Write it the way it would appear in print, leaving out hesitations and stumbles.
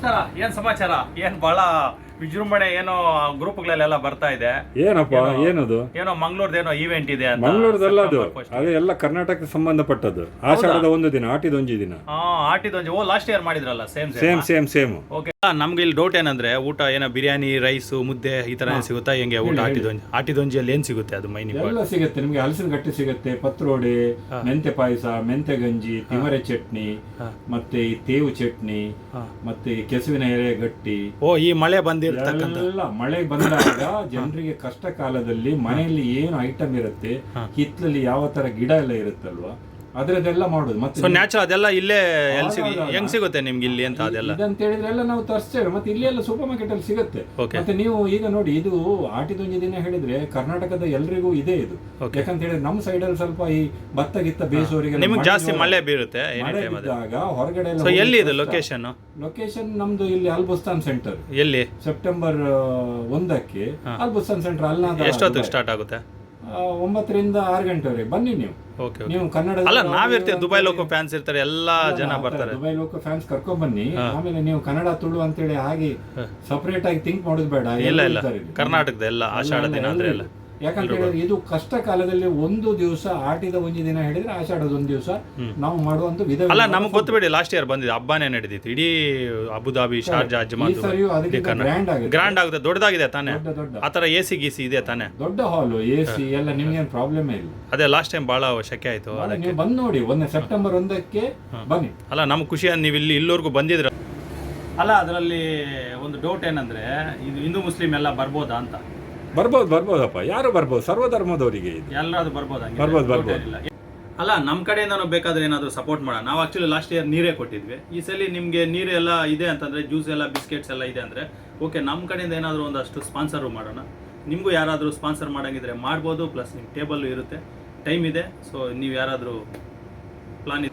ನಮಸ್ಕಾರ, ಏನ್ ಸಮಾಚಾರ? ಏನ್ ಬಹಳ ವಿಜೃಂಭಣೆ ಏನೋ ಗ್ರೂಪ್ಗಳಲ್ಲೆಲ್ಲ ಬರ್ತಾ ಇದೆ. ಏನಪ್ಪ ಏನದು? ಏನೋ ಮಂಗಳೂರದೇನೋ ಈವೆಂಟ್ ಇದೆ ಅಂತ. ಮಂಗಳೂರದಲ್ಲ ಅದು, ಅದು ಎಲ್ಲ ಕರ್ನಾಟಕಕ್ಕೆ ಸಂಬಂಧಪಟ್ಟದ್ದು. ಆಷಾಢದ ಒಂದು ದಿನ, ಆಟಿದೊಂಜಿ ದಿನ. ಆಟಿದೊಂಜಿ. ಓ, ಲಾಸ್ಟ್ ಇಯರ್ ಮಾಡಿದ್ರಲ್ಲ, ಸೇಮ್ ಸೇಮ್. ಓಕೆ. ನಮ್ಗೆ ಇಲ್ಲಿ ಡೌಟ್ ಏನಂದ್ರೆ, ಊಟ ಏನೋ ಬಿರಿಯಾನಿ, ರೈಸ್, ಮುದ್ದೆ ಈ ತರ ಸಿಗುತ್ತಾ? ಹೆಂಗೆ ಊಟ? ಆಟಿದೊಂಜಿಯಲ್ಲಿ ಏನ್ ಸಿಗುತ್ತೆ? ಅದು ಮೈನ್ ಎಲ್ಲ ಸಿಗುತ್ತೆ ನಿಮ್ಗೆ. ಹಲಸಿನ ಗಟ್ಟಿ ಸಿಗುತ್ತೆ, ಪತ್ರೋಡೆ, ಮೆಂತೆ ಪಾಯಸ, ಮೆಂತೆ ಗಂಜಿ, ತಿಮರೆ ಚಟ್ನಿ, ಮತ್ತೆ ಈ ತೇವು ಚಟ್ನಿ, ಮತ್ತೆ ಕೆಸುವಿನ ಎಲೆ ಗಟ್ಟಿ. ಓ, ಈ ಮಳೆ ಬಂದಿರ್ತಕ್ಕಂಥ ಎಲ್ಲ ಮಳೆ ಬಂದಾಗ ಜನರಿಗೆ ಕಷ್ಟ ಕಾಲದಲ್ಲಿ ಮನೆಯಲ್ಲಿ ಏನು ಐಟಮ್ ಇರುತ್ತೆ, ಹಿತ್ತಲಲ್ಲಿ ಯಾವ ತರ ಗಿಡ ಎಲ್ಲ ಇರುತ್ತಲ್ವಾ, ಅದರದೆಲ್ಲ ಮಾಡೋದು. ಮತ್ತೆ ನ್ಯಾಚುರಲ್ ಅದೆಲ್ಲ ಇಲ್ಲೇ ಹೆಂಗ್ ಸಿಗುತ್ತೆ ನಿಮ್ಗೆ ಇಲ್ಲಿ ಅಂತ? ಅದೆಲ್ಲ ಇದಂತ ಹೇಳಿದ್ರೆ ಎಲ್ಲ ನಾವು ತರಿಸ್ತೇವೆ. ಮತ್ತೆ ಇಲ್ಲಿ ಎಲ್ಲ ಸೂಪರ್ ಮಾರ್ಕೆಟ್ ಅಲ್ಲಿ ಸಿಗುತ್ತೆ. ಮತ್ತೆ ನೀವು ಈಗ ನೋಡಿ, ಇದು ಆಟಿದೊಂಜಿ ದಿನ ಹೇಳಿದ್ರೆ ಕರ್ನಾಟಕದ ಎಲ್ರಿಗೂ ಇದೆ ಇದು. ಯಾಕಂತ ಹೇಳಿದ್ರೆ ನಮ್ಮ ಸೈಡ್ ಅಲ್ಲಿ ಸ್ವಲ್ಪ ಈ ಭತ್ತ ಗಿತ್ತ ಬೇಸೋರಿಗೆ ನಿಮ್ಗೆ ಜಾಸ್ತಿ ಮಳೆ ಬೀರುತ್ತೆ ಹೊರಗಡೆ. ಎಲ್ಲಿ ಇದು ಲೊಕೇಶನ್? ಲೊಕೇಶನ್ ನಮ್ದು ಇಲ್ಲಿ ಅಲ್ಬುಸ್ತಾನ್ ಸೆಂಟರ್. ಎಲ್ಲಿ? ಸೆಪ್ಟೆಂಬರ್ 1ಕ್ಕೆ ಅಲ್ಬುಸ್ತಾನ್ ಸೆಂಟರ್. ಅಲ್ಲಿ ಎಷ್ಟೊತ್ತಿಗೆ ಸ್ಟಾರ್ಟ್ ಆಗುತ್ತೆ? 9 ರಿಂದ 6 ಗಂಟೆವರೆಗೆ ಬನ್ನಿ ನೀವು. ನೀವು ಕನ್ನಡ ಅಲ್ಲ, ನಾವಿರ್ತೀವಿ, ದುಬೈ ಲೋಕೋ ಫ್ಯಾನ್ಸ್ ಇರ್ತಾರೆ, ಎಲ್ಲಾ ಜನ ಬರ್ತಾರೆ. ದುಬೈ ಲೋಕೋ ಫ್ಯಾನ್ಸ್ ಕರ್ಕೊಂಡ್ ಬನ್ನಿ. ಆಮೇಲೆ ನೀವು ಕನ್ನಡ ತುಳು ಅಂತೇಳಿ ಹಾಗೆ ಸಪರೇಟ್ ಆಗಿ ಥಿಂಕ್ ಮಾಡೋದು ಬೇಡ. ಇಲ್ಲ, ಕರ್ನಾಟಕದ ಎಲ್ಲ ಆಷಾಢ ದಿನ ಅಂದ್ರೆ ಎಲ್ಲ. ಯಾಕಂತ ಹೇಳಿದ್ರೆ ಇದು ಕಷ್ಟ ಕಾಲದಲ್ಲಿ ಒಂದು ದಿವಸ ಆಟಿದ ಒಂಜಿ ದಿನ ಹೇಳಿದ್ರೆ ಆಷಾಢದ ಒಂದು ದಿವಸ ನಾವು ಮಾಡುವಂತ ವಿಧ. ಅಲ್ಲ, ನಮ್ಗೆ ಗೊತ್ತುಬಿಡಿ, ಲಾಸ್ಟ್ ಇಯರ್ ಬಂದಿದೆ, ಹಬ್ಬನೇ ನಡೆದಿತ್ತು ಇಡೀ ಅಬುದಾಬಿ, ಶಾರ್ಜಾ, ಅಜ್ಮಾನ್. ಗ್ರ್ಯಾಂಡ್ ಆಗುತ್ತೆ, ದೊಡ್ಡದಾಗಿದೆ ತಾನೆ? ಆತರ ಎಸಿ ಗೀಸಿ ಇದೆ ತಾನೆ? ದೊಡ್ಡ ಹಾಲು, ಎಸಿ ಎಲ್ಲ, ನಿಮ್ಗೇನು ಪ್ರಾಬ್ಲಮ್ ಇಲ್ಲ. ಅದೇ ಲಾಸ್ಟ್ ಟೈಮ್ ಬಹಳ ಶೆಕೆ ಆಯ್ತು. ನೀವು ಬಂದು ನೋಡಿ, ಸೆಪ್ಟೆಂಬರ್ 1ಕ್ಕೆ ಬನ್ನಿ. ಅಲ್ಲ, ನಮ್ ಖುಷಿ ನೀವು ಇಲ್ಲಿವರೆಗೂ ಬಂದಿದ್ರ. ಅಲ್ಲ, ಅದರಲ್ಲಿ ಒಂದು ಡೌಟ್ ಏನಂದ್ರೆ, ಇದು ಹಿಂದೂ ಮುಸ್ಲಿಂ ಎಲ್ಲ ಬರ್ಬೋದಾ ಅಂತ? ಬರ್ಬೋದಪ್ಪ, ಯಾರು ಬರ್ಬೋದು, ಸರ್ವಧರ್ಮದವರಿಗೆ ಎಲ್ಲರೂ ಬರ್ಬೋದು. ಅಲ್ಲ, ನಮ್ಮ ಕಡೆಯಿಂದ ಬೇಕಾದ್ರೆ ಏನಾದರೂ ಸಪೋರ್ಟ್ ಮಾಡೋಣ. ನಾವು ಆಕ್ಚುಲಿ ಲಾಸ್ಟ್ ಇಯರ್ ನೀರೇ ಕೊಟ್ಟಿದ್ವಿ. ಈ ಸಲ ನಿಮಗೆ ನೀರು ಎಲ್ಲ ಇದೆ ಅಂತಂದ್ರೆ, ಜ್ಯೂಸ್ ಎಲ್ಲ, ಬಿಸ್ಕೆಟ್ಸ್ ಎಲ್ಲ ಇದೆ ಅಂದ್ರೆ ಓಕೆ, ನಮ್ಮ ಕಡೆಯಿಂದ ಏನಾದರೂ ಒಂದಷ್ಟು ಸ್ಪಾನ್ಸರು ಮಾಡೋಣ. ನಿಮಗೂ ಯಾರಾದರೂ ಸ್ಪಾನ್ಸರ್ ಮಾಡಂಗಿದ್ರೆ ಮಾಡ್ಬೋದು. ಪ್ಲಸ್ ನಿಮ್ಮ ಟೇಬಲ್ ಇರುತ್ತೆ, ಟೈಮ್ ಇದೆ. ಸೊ ನೀವು ಯಾರಾದರೂ ಪ್ಲಾನ್ ಇದೆ